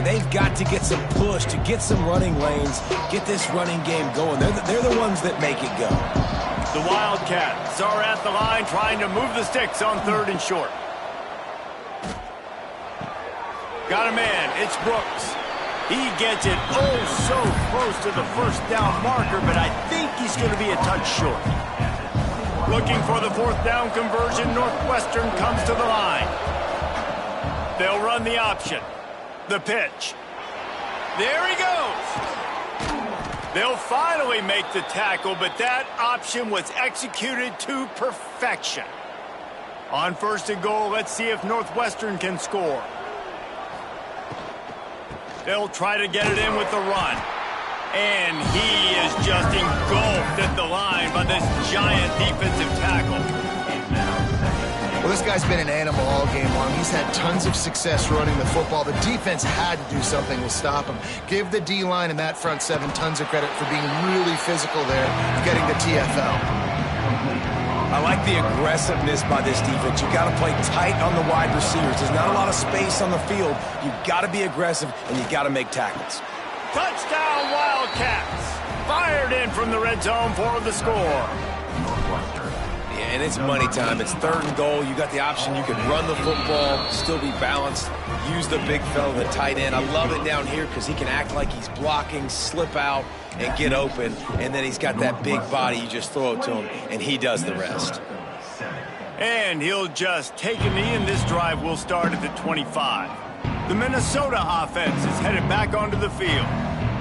they've got to get some push, to get some running lanes, get this running game going. They're the ones that make it go. The Wildcats are at the line trying to move the sticks on 3rd and short. Got a man. It's Brooks. He gets it oh so close to the first down marker, but I think he's going to be a touch short. Looking for the 4th down conversion. Northwestern comes to the line. They'll run the option. The pitch. There he goes. They'll finally make the tackle, but that option was executed to perfection. On 1st and goal, let's see if Northwestern can score. They'll try to get it in with the run. And he is just engulfed at the line by this giant defensive tackle. Well, this guy's been an animal all game long. He's had tons of success running the football. The defense had to do something to stop him. Give the D-line and that front 7 tons of credit for being really physical there and getting the TFL. I like the aggressiveness by this defense. You got to play tight on the wide receivers. There's not a lot of space on the field. You got to be aggressive, and you got to make tackles. Touchdown, Wildcats! Fired in from the red zone for the score. Yeah, and it's money time. It's 3rd and goal. You got the option. You can run the football, still be balanced, use the big fella, the tight end. I love it down here because he can act like he's blocking, slip out, and get open, and then he's got that big body. You just throw it to him, and he does the rest. And he'll just take a knee, and this drive will start at the 25. The Minnesota offense is headed back onto the field.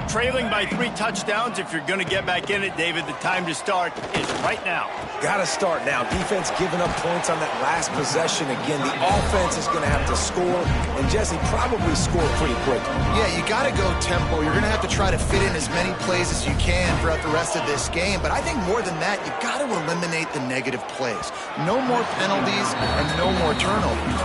Trailing by 3 touchdowns. If you're going to get back in it, David, the time to start is right now. Got to start now. Defense giving up points on that last possession. Again, the offense is going to have to score, and Jesse probably score pretty quickly. Yeah, you got to go tempo. You're going to have to try to fit in as many plays as you can throughout the rest of this game. But I think more than that, you got to eliminate the negative plays. No more penalties and no more turnovers.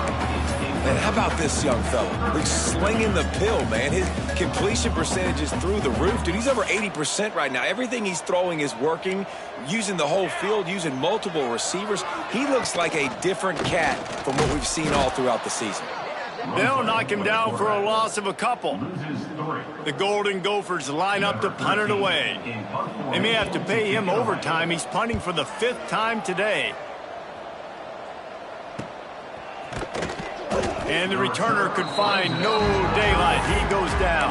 And how about this young fella? He's slinging the pill, man. His completion percentage is through the roof. Dude, he's over 80% right now. Everything he's throwing is working, using the whole field, using multiple receivers. He looks like a different cat from what we've seen all throughout the season. They'll knock him down for a loss of a couple. The Golden Gophers line up to punt it away. They may have to pay him overtime. He's punting for the 5th time today. And the returner could find no daylight. He goes down.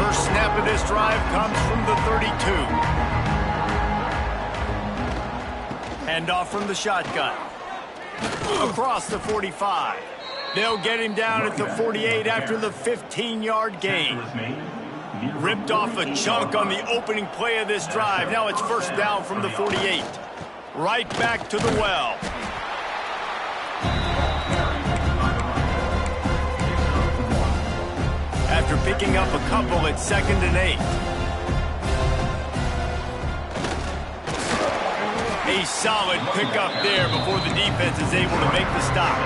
First snap of this drive comes from the 32. Handoff from the shotgun. Across the 45. They'll get him down at the 48 after the 15-yard gain. Ripped off a chunk on the opening play of this drive. Now it's 1st down from the 48. Right back to the well. After picking up a couple, it's 2nd and 8. A solid pickup there before the defense is able to make the stop.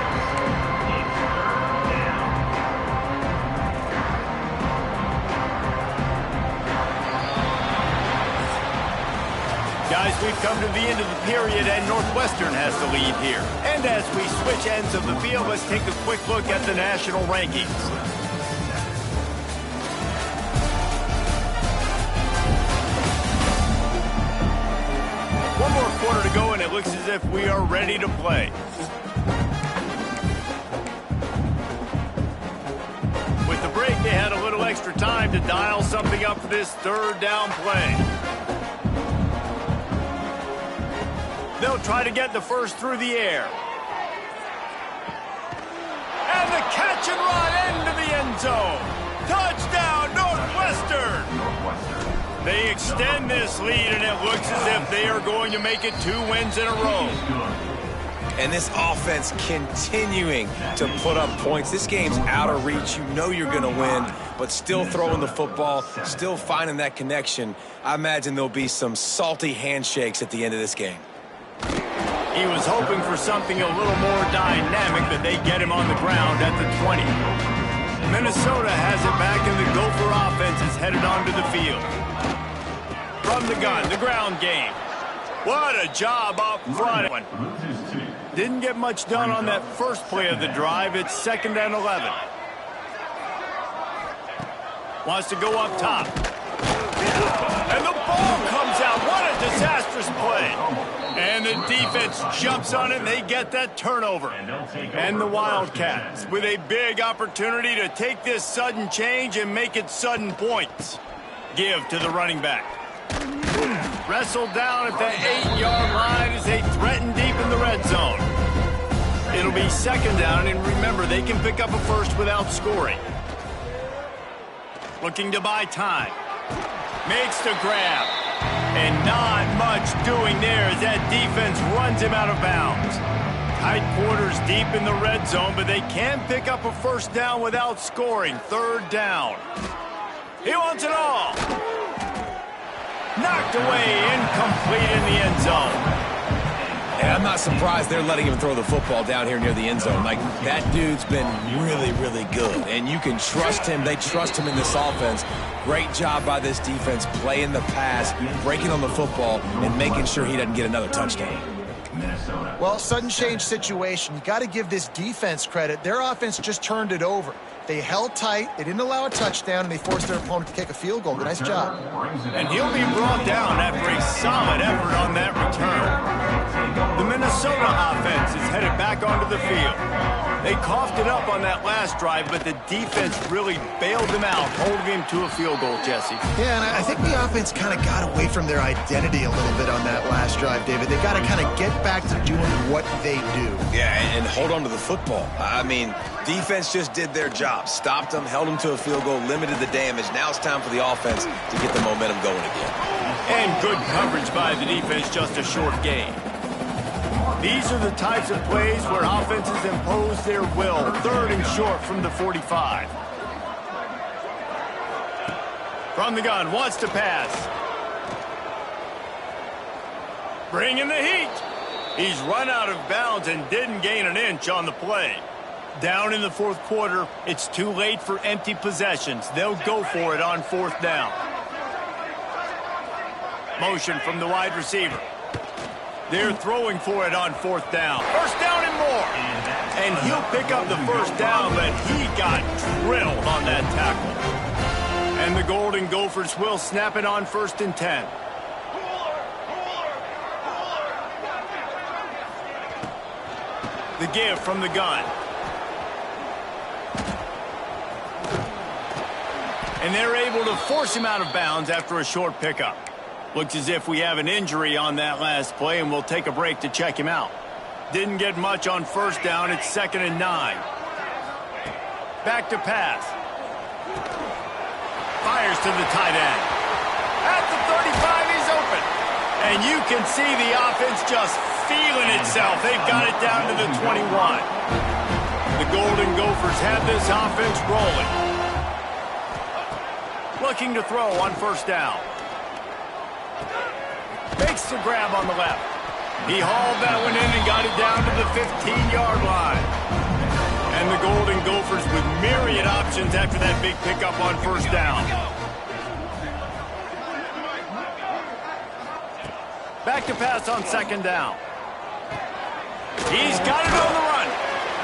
Guys, we've come to the end of the period, and Northwestern has the lead here. And as we switch ends of the field, let's take a quick look at the national rankings. One more quarter to go, and it looks as if we are ready to play. With the break, they had a little extra time to dial something up for this 3rd down play. They'll try to get the first through the air. And the catch and run into the end zone. Touchdown, Northwestern! They extend this lead, and it looks as if they are going to make it 2 wins in a row. And this offense continuing to put up points. This game's out of reach. You know you're going to win, but still throwing the football, still finding that connection. I imagine there'll be some salty handshakes at the end of this game. He was hoping for something a little more dynamic, but they get him on the ground at the 20. Minnesota has it back, and the Gopher offense is headed onto the field. From the gun, the ground game. What a job up front. Didn't get much done on that first play of the drive. It's 2nd and 11. Wants to go up top. And the ball comes out. What a disastrous play. And the defense jumps on it, and they get that turnover. And the Wildcats with a big opportunity to take this sudden change and make it sudden points. Give to the running back. Wrestled down at the 8-yard line as they threaten deep in the red zone. It'll be second down, and remember, they can pick up a first without scoring. Looking to buy time. Makes the grab. And not much doing there as that defense runs him out of bounds. Tight quarters deep in the red zone, but they can pick up a first down without scoring. Third down. He wants it all. Knocked away, incomplete in the end zone. And I'm not surprised they're letting him throw the football down here near the end zone. Like, that dude's been really, really good. And you can trust him. They trust him in this offense. Great job by this defense playing the pass, breaking on the football, and making sure he doesn't get another touchdown. Well, sudden change situation. You got to give this defense credit. Their offense just turned it over. They held tight, they didn't allow a touchdown, and they forced their opponent to kick a field goal. Nice job. And he'll be brought down after a solid effort on that return. The Minnesota offense is headed back onto the field. They coughed it up on that last drive, but the defense really bailed them out, holding him to a field goal, Jesse. Yeah, and I think the offense kind of got away from their identity a little bit on that last drive, David. They got to kind of get back to doing what they do. Yeah, and hold on to the football. I mean, defense just did their job. Stopped them, held them to a field goal, limited the damage. Now it's time for the offense to get the momentum going again. And good coverage by the defense, just a short gain. These are the types of plays where offenses impose their will. Third and short from the 45. From the gun, wants to pass. Bringing the heat. He's run out of bounds and didn't gain an inch on the play. Down in the fourth quarter, it's too late for empty possessions. They'll go for it on fourth down. Motion from the wide receiver. They're throwing for it on fourth down. First down and more. And he'll pick up the first down, but he got drilled on that tackle. And the Golden Gophers will snap it on 1st and 10. The give from the gun. And they're able to force him out of bounds after a short pickup. Looks as if we have an injury on that last play, and we'll take a break to check him out. Didn't get much on first down. It's 2nd and 9. Back to pass. Fires to the tight end. At the 35, he's open. And you can see the offense just feeling itself. They've got it down to the 21. The Golden Gophers have this offense rolling. Looking to throw on first down. Makes the grab on the left. He hauled that one in and got it down to the 15-yard line. And the Golden Gophers with myriad options after that big pickup on first down. Back to pass on 2nd down. He's got it on the run.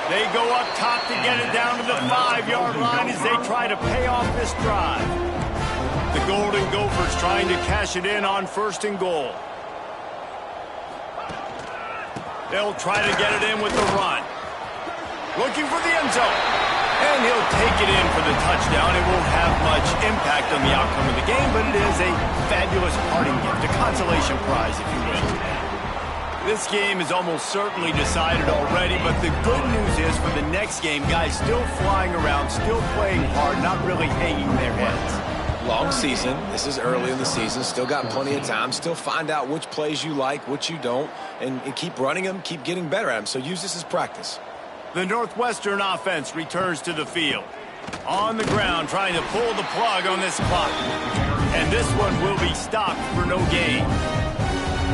They go up top to get it down to the 5-yard line as they try to pay off this drive. The Golden Gophers trying to cash it in on 1st and goal. They'll try to get it in with the run. Looking for the end zone. And he'll take it in for the touchdown. It won't have much impact on the outcome of the game, but it is a fabulous parting gift, a consolation prize, if you will. This game is almost certainly decided already, but the good news is for the next game, guys still flying around, still playing hard, not really hanging their heads. Long season. This is early in the season. Still got plenty of time. Still find out which plays you like, which you don't, and keep running them, keep getting better at them. So use this as practice. The Northwestern offense returns to the field. On the ground, trying to pull the plug on this clock. And this one will be stopped for no gain.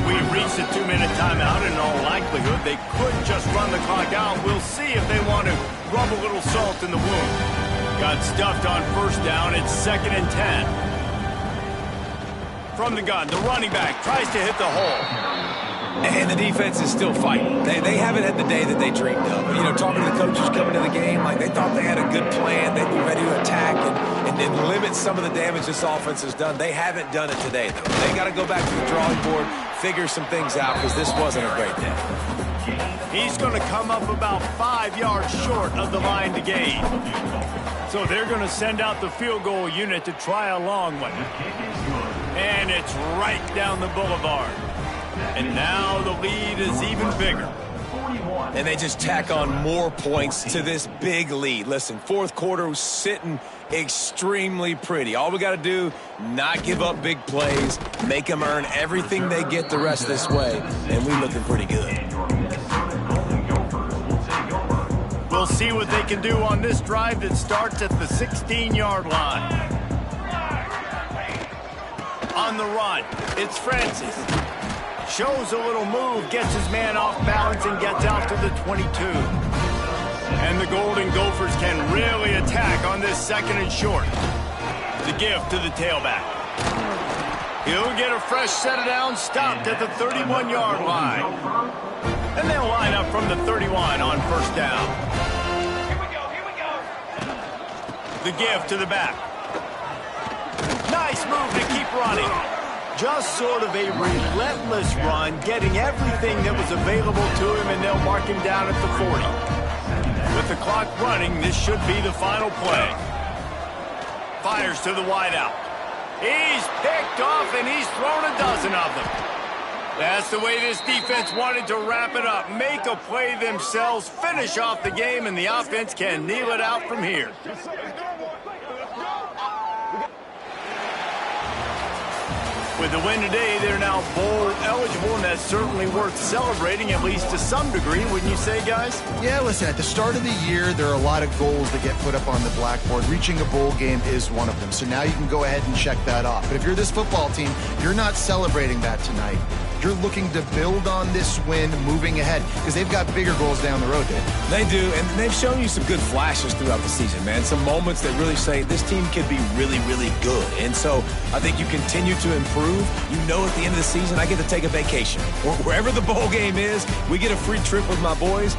We've reached a 2-minute timeout, and in all likelihood, they could just run the clock out. We'll see if they want to rub a little salt in the wound. Got stuffed on first down. It's 2nd and 10. From the gun, the running back tries to hit the hole. And the defense is still fighting. They haven't had the day that they dreamed of. Talking to the coaches coming to the game, like they thought they had a good plan. They'd be ready to attack and then limit limit some of the damage this offense has done. They haven't done it today, though. They got to go back to the drawing board, figure some things out, because this wasn't a great day. He's going to come up about 5 yards short of the line to gain. So they're going to send out the field goal unit to try a long one. And it's right down the boulevard. And now the lead is even bigger. And they just tack on more points to this big lead. Listen, fourth quarter was sitting extremely pretty. All we got to do, not give up big plays, make them earn everything they get the rest of this way, and we're looking pretty good. We'll see what they can do on this drive that starts at the 16-yard line. On the run, it's Francis. Shows a little move, gets his man off balance, and gets out to the 22. And the Golden Gophers can really attack on this second and short. The gift to the tailback. He'll get a fresh set of downs, stopped at the 31-yard line. And they'll line up from the 31 on first down. Here we go. The gift to the back. Nice move to keep running. Just sort of a relentless run, getting everything that was available to him, and they'll mark him down at the 40. With the clock running, this should be the final play. Fires to the wideout. He's picked off, and he's thrown a dozen of them. That's the way this defense wanted to wrap it up. Make a play themselves, finish off the game, and the offense can kneel it out from here. With the win today, they're now bowl eligible, and that's certainly worth celebrating, at least to some degree, wouldn't you say, guys? Yeah, listen, at the start of the year, there are a lot of goals that get put up on the blackboard. Reaching a bowl game is one of them. So now you can go ahead and check that off. But if you're this football team, you're not celebrating that tonight. You're looking to build on this win moving ahead because they've got bigger goals down the road, Dave. They do, and they've shown you some good flashes throughout the season, man. Some moments that really say this team can be really, really good. And so I think you continue to improve. You know at the end of the season, I get to take a vacation. Wherever the bowl game is, we get a free trip with my boys.